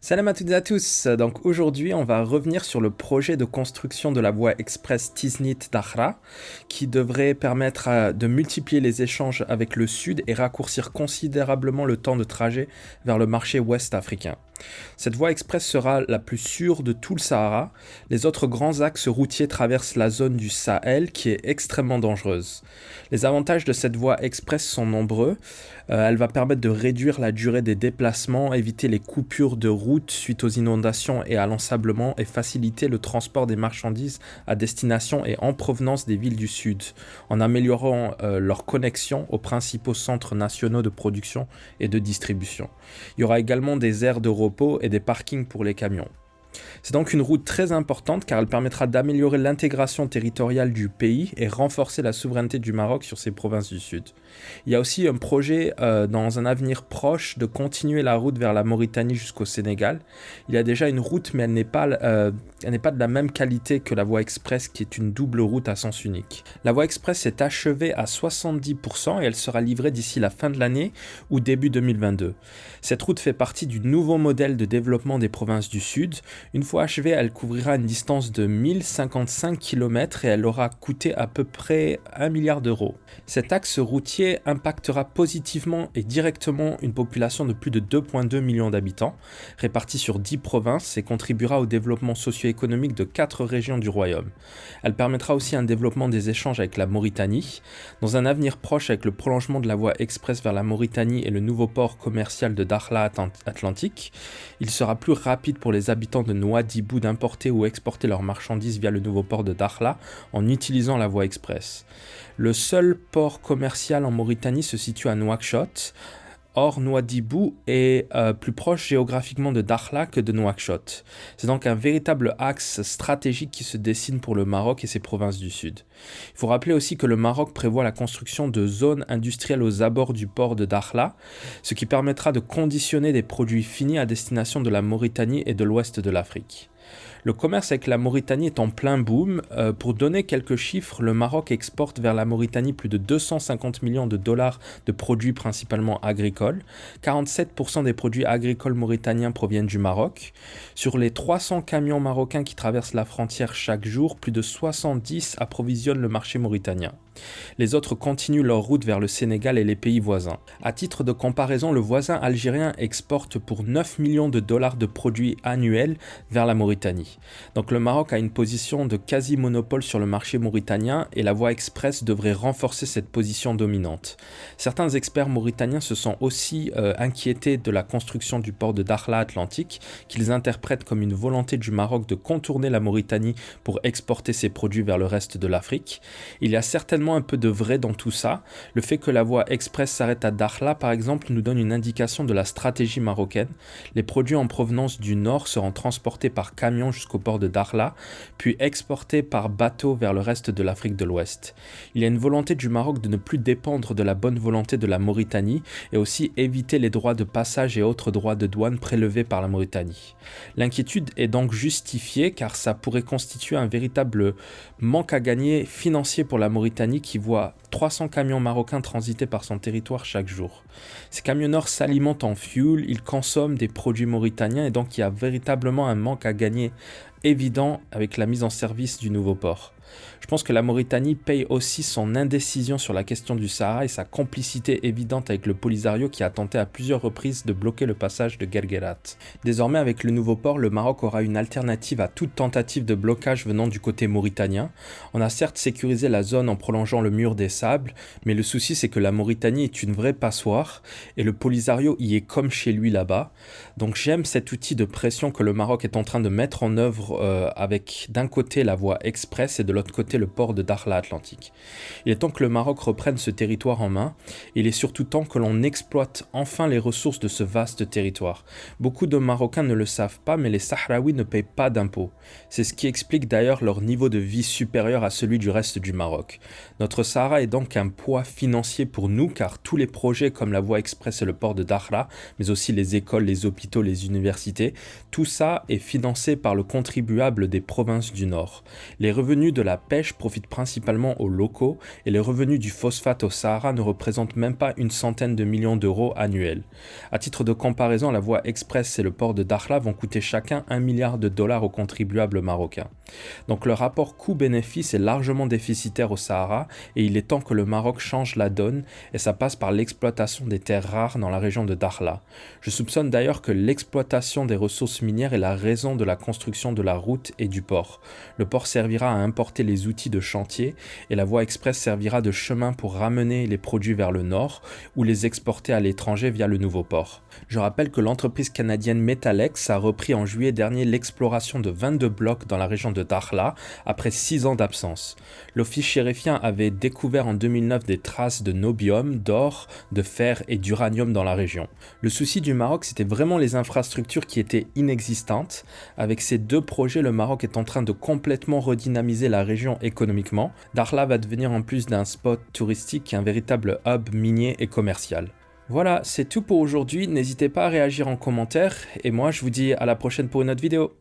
Salam à toutes et à tous. Donc aujourd'hui, on va revenir sur le projet de construction de la voie express Tiznit-Dakhla qui devrait permettre de multiplier les échanges avec le sud et raccourcir considérablement le temps de trajet vers le marché ouest africain. Cette voie express sera la plus sûre de tout le Sahara. Les autres grands axes routiers traversent la zone du Sahel qui est extrêmement dangereuse. Les avantages de cette voie express sont nombreux. Elle va permettre de réduire la durée des déplacements, éviter les coupures de route suite aux inondations et à l'ensablement et faciliter le transport des marchandises à destination et en provenance des villes du sud, en améliorant leur connexion aux principaux centres nationaux de production et de distribution. Il y aura également des aires de repos et des parkings pour les camions. C'est donc une route très importante car elle permettra d'améliorer l'intégration territoriale du pays et renforcer la souveraineté du Maroc sur ses provinces du sud. Il y a aussi un projet dans un avenir proche de continuer la route vers la Mauritanie jusqu'au Sénégal. Il y a déjà une route mais elle n'est pas de la même qualité que la voie express qui est une double route à sens unique. La voie express est achevée à 70% et elle sera livrée d'ici la fin de l'année ou début 2022. Cette route fait partie du nouveau modèle de développement des provinces du sud. Une fois achevée, elle couvrira une distance de 1055 km et elle aura coûté à peu près 1 milliard d'euros. Cet axe routier impactera positivement et directement une population de plus de 2,2 millions d'habitants, répartis sur 10 provinces et contribuera au développement socio-économique de 4 régions du royaume. Elle permettra aussi un développement des échanges avec la Mauritanie. Dans un avenir proche, avec le prolongement de la voie express vers la Mauritanie et le nouveau port commercial de Dakhla Atlantique, il sera plus rapide pour les habitants de Nouadhibou d'importer ou exporter leurs marchandises via le nouveau port de Dakhla en utilisant la voie express. Le seul port commercial en Mauritanie se situe à Nouakchott. Or, Nouadhibou est plus proche géographiquement de Dakhla que de Nouakchott. C'est donc un véritable axe stratégique qui se dessine pour le Maroc et ses provinces du sud. Il faut rappeler aussi que le Maroc prévoit la construction de zones industrielles aux abords du port de Dakhla, ce qui permettra de conditionner des produits finis à destination de la Mauritanie et de l'ouest de l'Afrique. Le commerce avec la Mauritanie est en plein boom. Pour donner quelques chiffres, le Maroc exporte vers la Mauritanie plus de 250 millions de dollars de produits principalement agricoles. 47% des produits agricoles mauritaniens proviennent du Maroc. Sur les 300 camions marocains qui traversent la frontière chaque jour, plus de 70 approvisionnent le marché mauritanien. Les autres continuent leur route vers le Sénégal et les pays voisins. À titre de comparaison, le voisin algérien exporte pour 9 millions de dollars de produits annuels vers la Mauritanie. Donc le Maroc a une position de quasi-monopole sur le marché mauritanien et la voie express devrait renforcer cette position dominante. Certains experts mauritaniens se sont aussi inquiétés de la construction du port de Dakhla Atlantique, qu'ils interprètent comme une volonté du Maroc de contourner la Mauritanie pour exporter ses produits vers le reste de l'Afrique. Il y a certainement un peu de vrai dans tout ça. Le fait que la voie express s'arrête à Dakhla, par exemple, nous donne une indication de la stratégie marocaine. Les produits en provenance du nord seront transportés par camion jusqu'au port de Dakhla, puis exportés par bateau vers le reste de l'Afrique de l'Ouest. Il y a une volonté du Maroc de ne plus dépendre de la bonne volonté de la Mauritanie et aussi éviter les droits de passage et autres droits de douane prélevés par la Mauritanie. L'inquiétude est donc justifiée car ça pourrait constituer un véritable manque à gagner financier pour la Mauritanie qui voit 300 camions marocains transiter par son territoire chaque jour. Ces camionneurs s'alimentent en fuel, ils consomment des produits mauritaniens et donc il y a véritablement un manque à gagner évident avec la mise en service du nouveau port. Je pense que la Mauritanie paye aussi son indécision sur la question du Sahara et sa complicité évidente avec le Polisario qui a tenté à plusieurs reprises de bloquer le passage de Guerguerat. Désormais, avec le nouveau port, le Maroc aura une alternative à toute tentative de blocage venant du côté mauritanien. On a certes sécurisé la zone en prolongeant le mur des sables, mais le souci c'est que la Mauritanie est une vraie passoire et le Polisario y est comme chez lui là-bas. Donc j'aime cet outil de pression que le Maroc est en train de mettre en œuvre avec d'un côté la voie express et de l'autre côté le port de Dakhla Atlantique. Il est temps que le Maroc reprenne ce territoire en main. Il est surtout temps que l'on exploite enfin les ressources de ce vaste territoire. Beaucoup de Marocains ne le savent pas, mais les Sahraouis ne payent pas d'impôts. C'est ce qui explique d'ailleurs leur niveau de vie supérieur à celui du reste du Maroc. Notre Sahara est donc un poids financier pour nous car tous les projets comme la voie express et le port de Dakhla, mais aussi les écoles, les hôpitaux, les universités, tout ça est financé par le contribuable des provinces du Nord. Les revenus de la pêche profite principalement aux locaux et les revenus du phosphate au Sahara ne représentent même pas une centaine de millions d'euros annuels. À titre de comparaison, la voie express et le port de Dakhla vont coûter chacun 1 milliard de dollars aux contribuables marocains. Donc le rapport coût-bénéfice est largement déficitaire au Sahara et il est temps que le Maroc change la donne et ça passe par l'exploitation des terres rares dans la région de Dakhla. Je soupçonne d'ailleurs que l'exploitation des ressources minières est la raison de la construction de la route et du port. Le port servira à importer les outils de chantier et la voie express servira de chemin pour ramener les produits vers le nord ou les exporter à l'étranger via le nouveau port. Je rappelle que l'entreprise canadienne Metalex a repris en juillet dernier l'exploration de 22 blocs dans la région de Dakhla après 6 ans d'absence. L'office chérifien avait découvert en 2009 des traces de nobium, d'or, de fer et d'uranium dans la région. Le souci du Maroc, c'était vraiment les infrastructures qui étaient inexistantes. Avec ces deux projets, le Maroc est en train de complètement redynamiser la région économiquement. Dakhla va devenir en plus d'un spot touristique un véritable hub minier et commercial. Voilà, c'est tout pour aujourd'hui. N'hésitez pas à réagir en commentaire et moi je vous dis à la prochaine pour une autre vidéo.